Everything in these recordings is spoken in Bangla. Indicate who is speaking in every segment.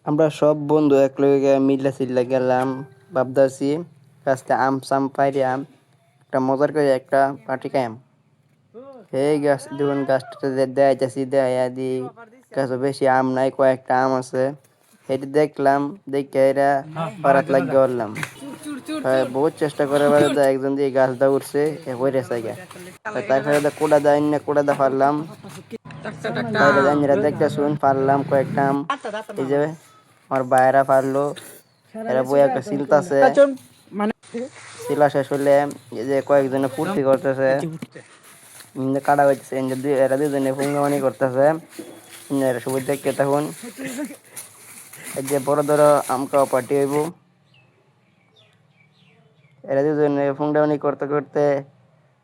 Speaker 1: আমরা সব বন্ধু এক লগে মিল্লা সিল্লা গেলাম ভাবতাছি গাছটা আম সাম পাইরাম একটা মজার করে একটা পার্টি খাইম। এই গাছ যখন গাছটাতে দেখাইতেছি দেখাইয়া দি গাছে বেশি আম নাই, কয়েকটা আম আছে। সেটা দেখলাম, দেখে এরা পারাত লাগিয়ে উঠলাম। বহুত চেষ্টা করে বেড়ে একজন দিয়ে গাছটা উঠছে হয়ে গা। তারপরে কোড়া দেয় না, কোড়া দা পারলাম বাইরে যাই দেখতে শুন পারলাম কয়েকটা আম। এই যে আমার বাইরা পারলো, এরা বই একটা চিলতাছে, শিলা শেষ হলে এই যে কয়েকজনে ফুর্তি করতেছে, কাটা হইতেছে, এরা দুজনে ফুঙ্গামানি করতেছে। এরা সবাই দেখতে তখন এই যে বড় ধরো আম খাওয়া পার্টি হইব। এরা দুজনে ফুঙ্গামানি করতে করতে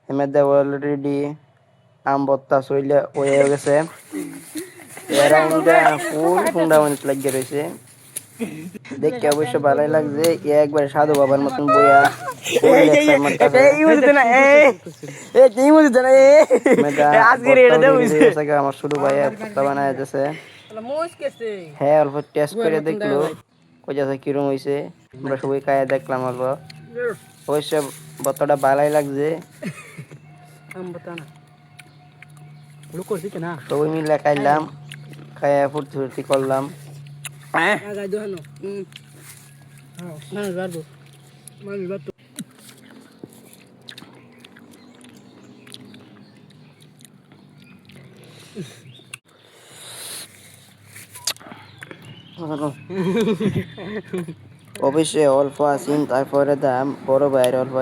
Speaker 1: হেমের দেওয়া অলরেডি আম বত্তা শৈলে হয়ে গেছে। এরা ফুল ফুঙ্গামানি লাগিয়ে রয়েছে। দেখতে অবশ্য ভালোই লাগছে। একবার সাধু বাবার মতন বইয়া আমার ছোট ভাই বানায় দিতেছে। হ্যাঁ, অল্প টেস্ট করে দেখলো কইতাছে কিরম হইছে। আমরা সবাই খাইয়া দেখলাম অল্প, অবশ্য বত্তাটা ভালোই লাগছে। সবাই মিলে খাইলাম, খাইয়া ফুর্তি ফুর্তি করলাম। অবশ্যই অল্প আসিন, তারপরে দাম বড় ভাইয়ের অল্প